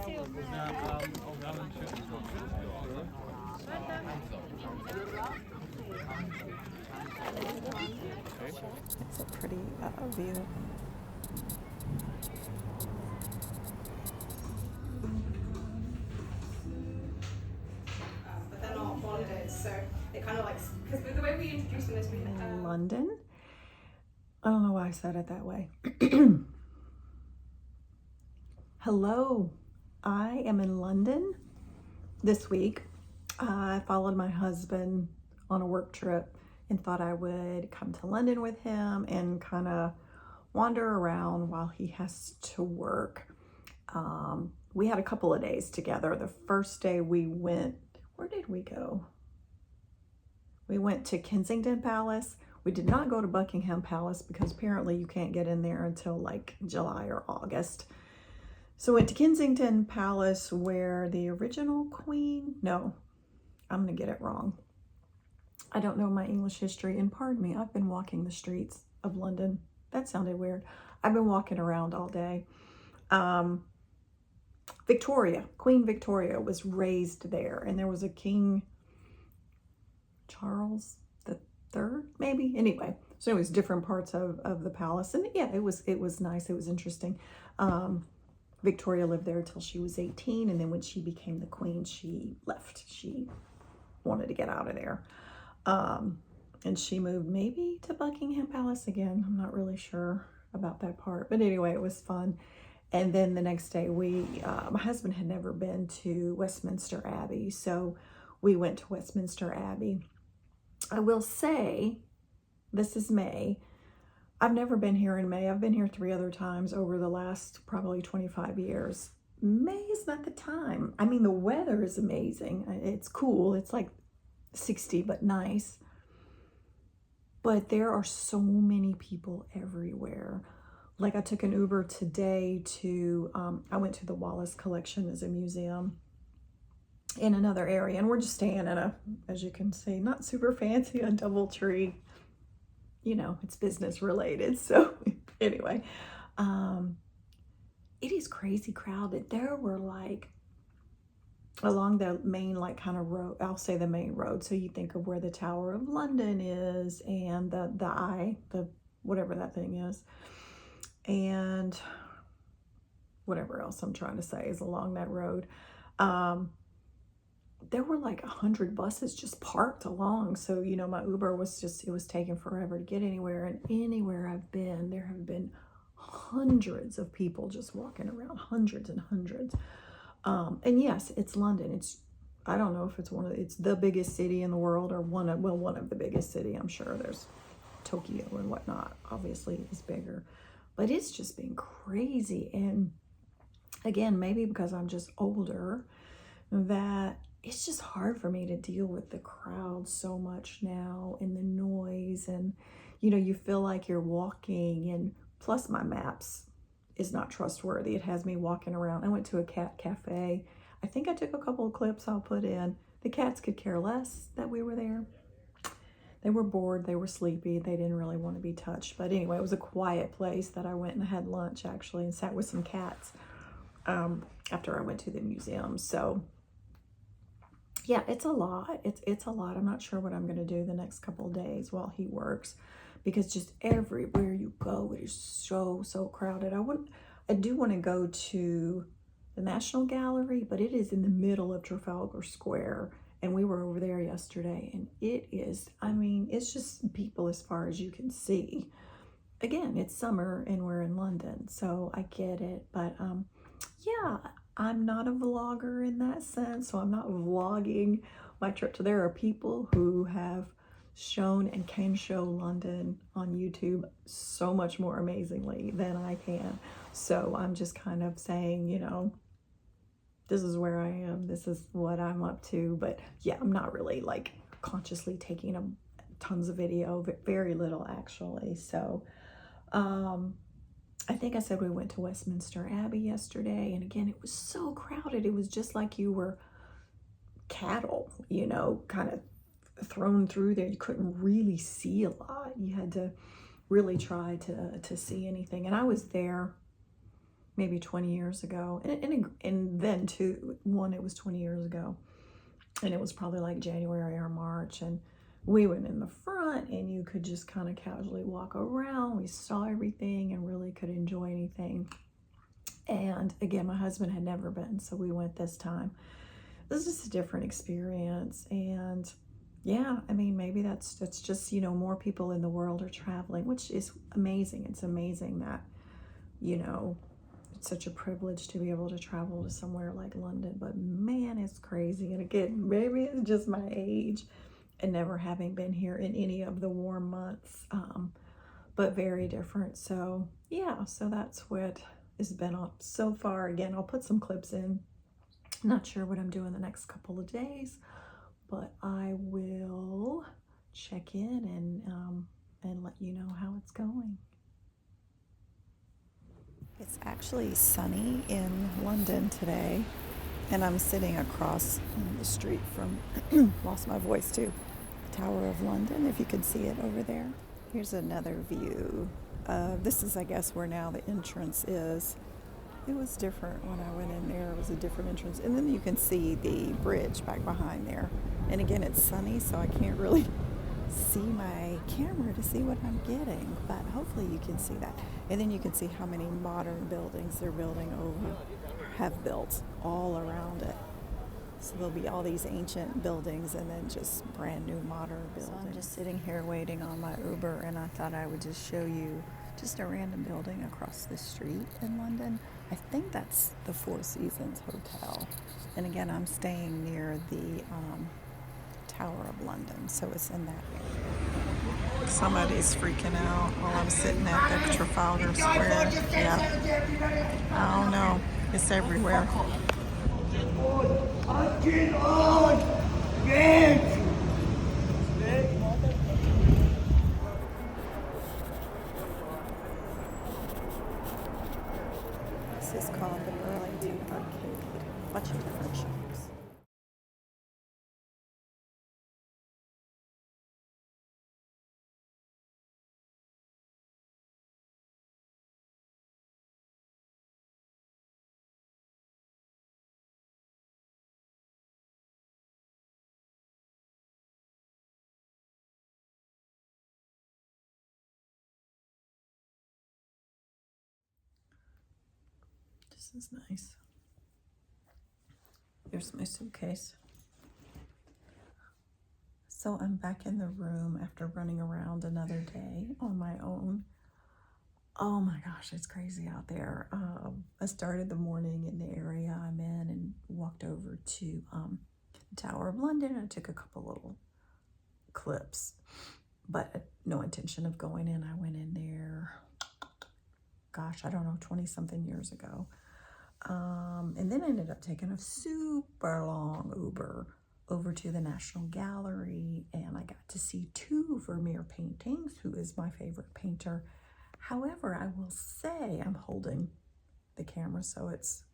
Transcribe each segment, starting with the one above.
It's a pretty view. But they're not bonded, so they kind of like, because the way we introduce them is we London. I don't know why I said it that way. Hello, I am in London this week. I followed my husband on a work trip and thought I would come to London with him and kind of wander around while he has to work. We had a couple of days together. The first day we went, where did we go? We went to Kensington Palace. We did not go to Buckingham Palace because apparently you can't get in there until like July or August. So we went to Kensington Palace where the original queen, no, I'm gonna get it wrong. I don't know my English history, and pardon me, I've been walking the streets of London. That sounded weird. I've been walking around all day. Victoria, Queen Victoria was raised there, and there was a King Charles the Third, maybe. Anyway, so it was different parts of the palace, and yeah, it was nice. It was interesting. Victoria lived there until she was 18, and then when she became the queen, she left. She wanted to get out of there, and she moved maybe to Buckingham Palace again. I'm not really sure about that part, but anyway, it was fun. And then the next day, my husband had never been to Westminster Abbey, so we went to Westminster Abbey. I will say, this is May. I've never been here in May. I've been here 3 other times over the last probably 25 years. May is not the time. I mean, the weather is amazing. It's cool. It's like 60, but nice. But there are so many people everywhere. Like I took an Uber today to, I went to the Wallace Collection as a museum in another area, and we're just staying in a, as you can see, not super fancy, a DoubleTree. You know, it's business related. So anyway, it is crazy crowded. There were like, along the main like kind of road, I'll say the main road. So you think of where the Tower of London is and the eye, the whatever that thing is, and whatever else I'm trying to say is along that road. There were like 100 buses just parked along. So, you know, my Uber was just, it was taking forever to get anywhere. And anywhere I've been, there have been hundreds of people just walking around, hundreds and hundreds. And yes, it's London. It's, I don't know if it's it's the biggest city in the world or one of the biggest city. I'm sure there's Tokyo and whatnot, obviously is bigger, but it's just been crazy. And again, maybe because I'm just older, that it's just hard for me to deal with the crowd so much now and the noise, and you know, you feel like you're walking, and plus my maps is not trustworthy. It has me walking around. I went to a cat cafe. I think I took a couple of clips I'll put in. The cats could care less that we were there. They were bored, they were sleepy, they didn't really want to be touched. But anyway, it was a quiet place that I went and had lunch actually and sat with some cats after I went to the museum. So yeah, it's a lot. It's a lot. I'm not sure what I'm going to do the next couple of days while he works, because just everywhere you go, it is so crowded. I do want to go to the National Gallery, but it is in the middle of Trafalgar Square, and we were over there yesterday, and it is, I mean, it's just people as far as you can see. Again, it's summer and we're in London, so I get it, but yeah, I'm not a vlogger in that sense, so I'm not vlogging my trip to. There are people who have shown and can show London on YouTube so much more amazingly than I can. So I'm just kind of saying, you know, this is where I am, this is what I'm up to. But yeah, I'm not really like consciously taking tons of video, very little actually. So I think I said we went to Westminster Abbey yesterday, and again, it was so crowded. It was just like you were cattle, you know, kind of thrown through there. You couldn't really see a lot. You had to really try to see anything. And I was there maybe 20 years ago. And then too, it was 20 years ago. And it was probably like January or March. And we went in the front and you could just kind of casually walk around. We saw everything and really could enjoy anything. And again, my husband had never been, so we went this time. It was just a different experience. And yeah, I mean, maybe that's just, more people in the world are traveling, which is amazing. It's amazing that, it's such a privilege to be able to travel to somewhere like London. But man, it's crazy. And again, maybe it's just my age and never having been here in any of the warm months, but very different. So yeah, so that's what has been up so far. Again, I'll put some clips in. Not sure what I'm doing the next couple of days, but I will check in and let you know how it's going. It's actually sunny in London today, and I'm sitting across the street from, lost my voice too, Tower of London, if you can see it over there. Here's another view. This is, I guess, where now the entrance is. It was different when I went in there. It was a different entrance. And then you can see the bridge back behind there. And again, it's sunny, so I can't really see my camera to see what I'm getting. But hopefully you can see that. And then you can see how many modern buildings they're building over, have built all around it. So there'll be all these ancient buildings and then just brand new modern buildings. So I'm just sitting here waiting on my Uber, and I thought I would just show you just a random building across the street in London. I think that's the Four Seasons Hotel. And again, I'm staying near the Tower of London, so it's in that area. Somebody's freaking out while I'm sitting at the Trafalgar Square. Yeah. I don't know. It's everywhere. This is called the Burlington Arcade. Bunch of different shops. This is nice. Here's my suitcase. So I'm back in the room after running around another day on my own. Oh my gosh, it's crazy out there. I started the morning in the area I'm in and walked over to the Tower of London. I took a couple little clips, but no intention of going in. I went in there, gosh, I don't know, 20 something years ago. And then I ended up taking a super long Uber over to the National Gallery, and I got to see two Vermeer paintings, who is my favorite painter. However, I will say I'm holding the camera, so it's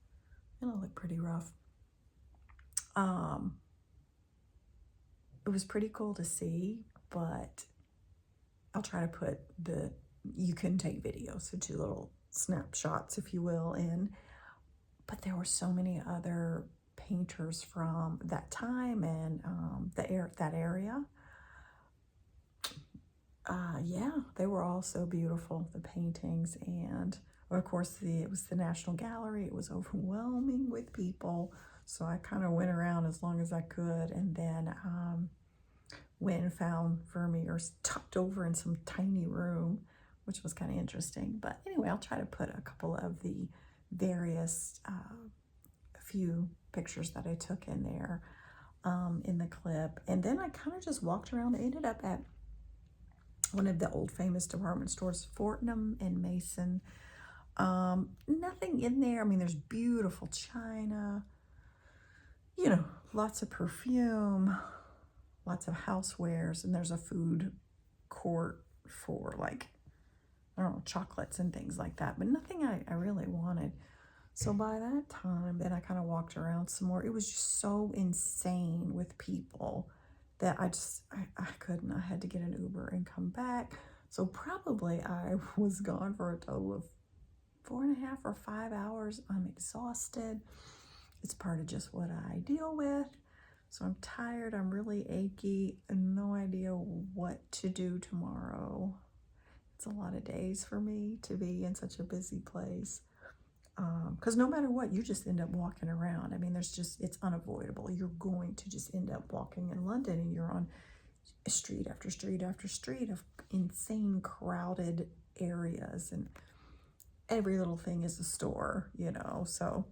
gonna look pretty rough. It was pretty cool to see, but I'll try to put you can take videos, so 2 little snapshots, if you will, in. But there were so many other painters from that time and that area. Yeah, they were all so beautiful, the paintings. And of course, it was the National Gallery. It was overwhelming with people. So I kind of went around as long as I could, and then went and found Vermeer tucked over in some tiny room, which was kind of interesting. But anyway, I'll try to put a couple of the various few pictures that I took in there in the clip. And then I kind of just walked around. I ended up at one of the old famous department stores, Fortnum and Mason. Nothing in there. I mean, there's beautiful china, lots of perfume, lots of housewares, and there's a food court for, like, I don't know, chocolates and things like that, but nothing I really wanted. So by that time, then I kind of walked around some more. It was just so insane with people that I couldn't. I had to get an Uber and come back. So probably I was gone for a total of 4.5 or 5 hours. I'm exhausted. It's part of just what I deal with. So I'm tired. I'm really achy. And no idea what to do tomorrow. It's a lot of days for me to be in such a busy place. Because no matter what, you just end up walking around. I mean, it's unavoidable. You're going to just end up walking in London, and you're on street after street after street of insane crowded areas, and every little thing is a store, so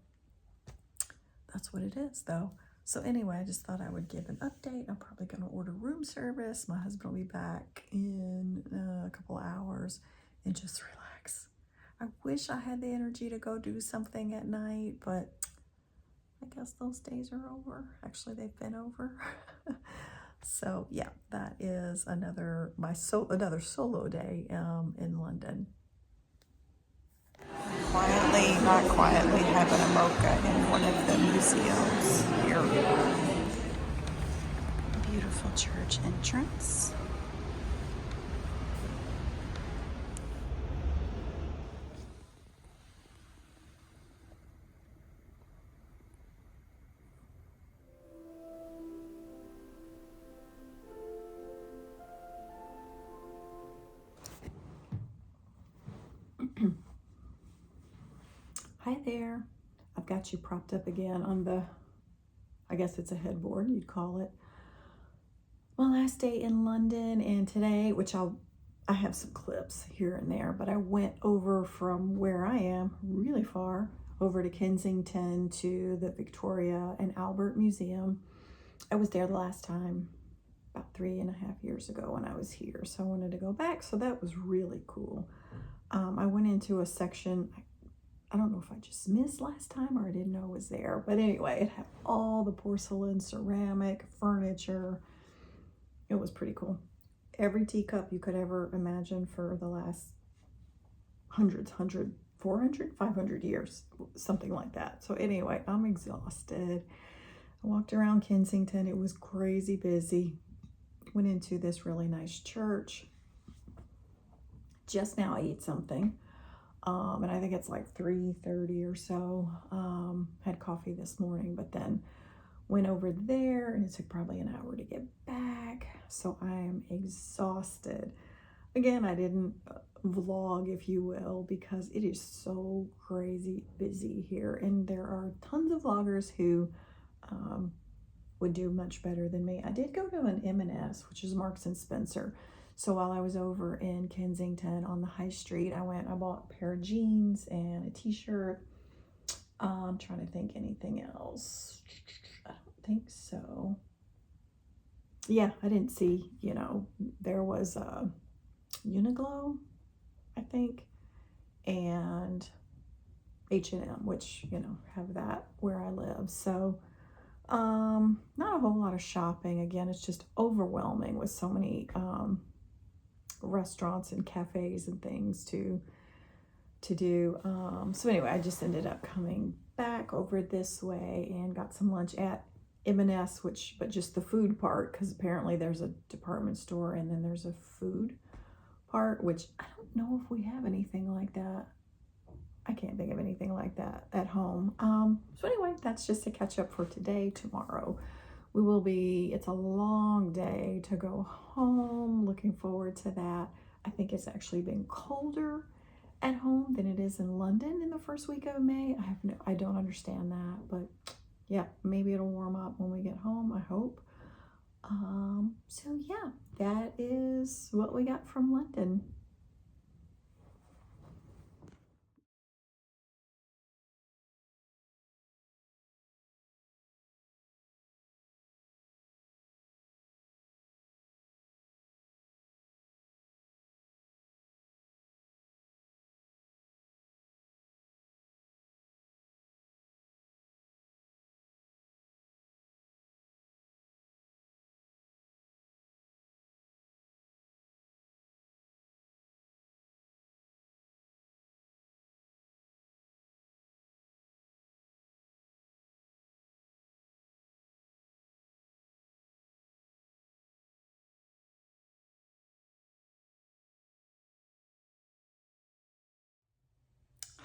that's what it is though. So anyway, I just thought I would give an update. I'm probably going to order room service. My husband will be back in a couple hours, and just relax. I wish I had the energy to go do something at night, but I guess those days are over. Actually, they've been over. So yeah, that is another solo day in London. Not quietly having a mocha in one of the museums here. Beautiful church entrance. Hi there. I've got you propped up again on I guess it's a headboard, you'd call it. My last day in London, and today, I have some clips here and there, but I went over from where I am really far over to Kensington to the Victoria and Albert Museum. I was there the last time about 3.5 years ago when I was here, so I wanted to go back. So that was really cool. I went into a section, I don't know if I just missed last time or I didn't know it was there, but anyway, it had all the porcelain, ceramic, furniture. It was pretty cool. Every teacup you could ever imagine for the last 400, 500 years, something like that. So anyway, I'm exhausted. I walked around Kensington. It was crazy busy. Went into this really nice church. Just now I ate something. And I think it's like 3:30 or so. Had coffee this morning, but then went over there, and it took probably an hour to get back. So I am exhausted. Again, I didn't vlog, if you will, because it is so crazy busy here. And there are tons of vloggers who would do much better than me. I did go to an M&S, which is Marks and Spencer. So while I was over in Kensington on the high street, I bought a pair of jeans and a t-shirt. I'm trying to think anything else. I don't think so. Yeah, I didn't see, there was a Uniqlo, I think, and H&M, which, have that where I live. So not a whole lot of shopping. Again, it's just overwhelming with so many restaurants and cafes and things to do. So anyway, I just ended up coming back over this way and got some lunch at M&S, but just the food part, because apparently there's a department store and then there's a food part, which I don't know if we have anything like that. I can't think of anything like that at home. So anyway, that's just a catch up for today. Tomorrow it's a long day to go home. Looking forward to that. I think it's actually been colder at home than it is in London in the first week of May. I don't understand that, but yeah, maybe it'll warm up when we get home, I hope. So yeah, that is what we got from London.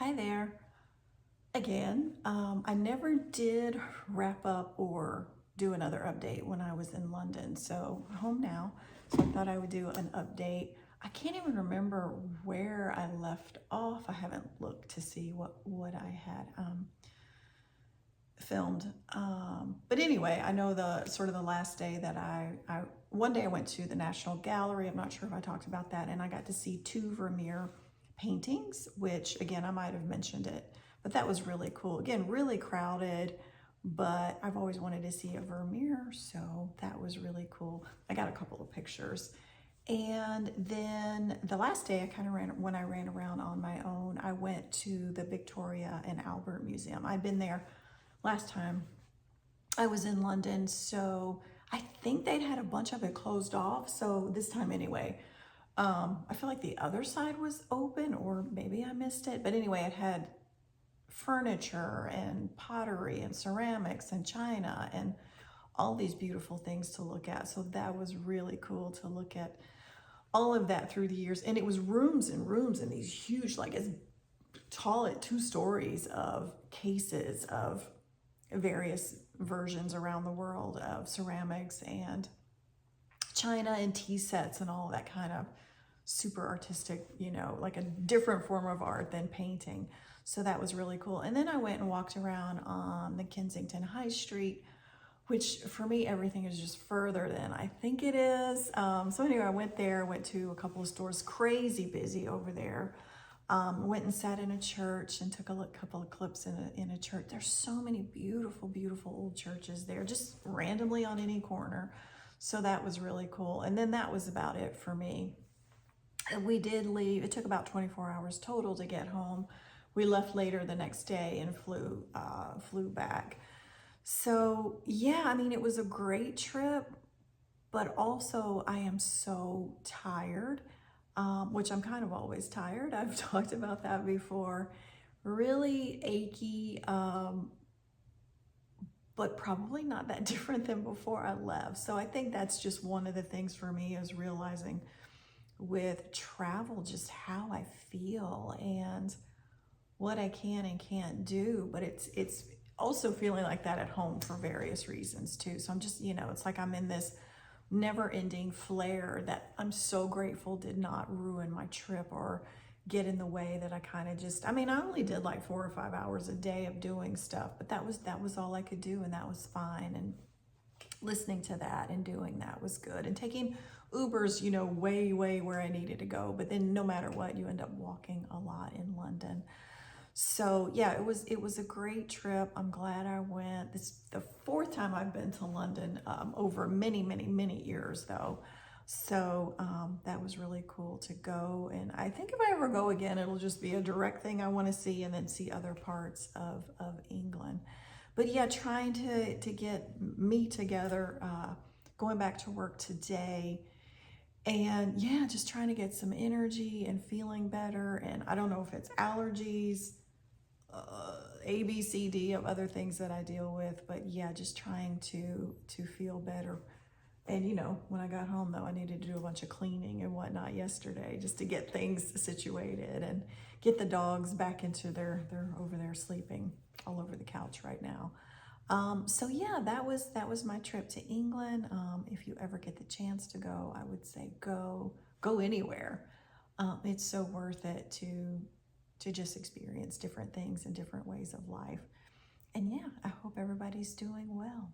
Hi there. Again, I never did wrap up or do another update when I was in London. So home now. So I thought I would do an update. I can't even remember where I left off. I haven't looked to see what I had filmed. But anyway, I know the sort of the last day that one day I went to the National Gallery. I'm not sure if I talked about that, and I got to see 2 Vermeer paintings, which again, I might have mentioned it, but that was really cool. Again, really crowded, but I've always wanted to see a Vermeer, so that was really cool. I got a couple of pictures. And then the last day when I ran around on my own, I went to the Victoria and Albert Museum. I'd been there last time I was in London, so I think they'd had a bunch of it closed off. So this time anyway, I feel like the other side was open, or maybe I missed it. But anyway, it had furniture and pottery and ceramics and china and all these beautiful things to look at. So that was really cool to look at all of that through the years. And it was rooms and rooms and these huge, like as tall as 2 stories of cases of various versions around the world of ceramics and china and tea sets and all of that kind of super artistic, like a different form of art than painting. So that was really cool. And then I went and walked around on the Kensington High Street, which for me, everything is just further than I think it is. So anyway, I went there, went to a couple of stores, crazy busy over there. Went and sat in a church and took a couple of clips in a church. There's so many beautiful, beautiful old churches there, just randomly on any corner. So that was really cool. And then that was about it for me. We did leave. It took about 24 hours total to get home. We left later the next day and flew back. So yeah, I mean, it was a great trip, but also I am so tired, which I'm kind of always tired. I've talked about that before. Really achy, but probably not that different than before I left. So I think that's just one of the things for me, is realizing with travel just how I feel and what I can and can't do. But it's also feeling like that at home for various reasons too. So I'm just, it's like I'm in this never-ending flare that I'm so grateful did not ruin my trip or get in the way, that I kind of just, I only did like 4 or 5 hours a day of doing stuff, but that was all I could do, and that was fine. And listening to that and doing that was good, and taking Ubers, way where I needed to go. But then no matter what, you end up walking a lot in London. So yeah, it was a great trip. I'm glad I went. This is the 4th time I've been to London, over many years though. So that was really cool to go. And I think if I ever go again, it'll just be a direct thing I want to see, and then see other parts of England. But yeah, trying to get me together, going back to work today. And yeah, just trying to get some energy and feeling better. And I don't know if it's allergies, A, B, C, D of other things that I deal with, but yeah, just trying to feel better. And when I got home though, I needed to do a bunch of cleaning and whatnot yesterday, just to get things situated and get the dogs back into they're over there sleeping all over the couch right now. So yeah, that was my trip to England. If you ever get the chance to go, I would say go anywhere. It's so worth it to just experience different things and different ways of life. And yeah, I hope everybody's doing well.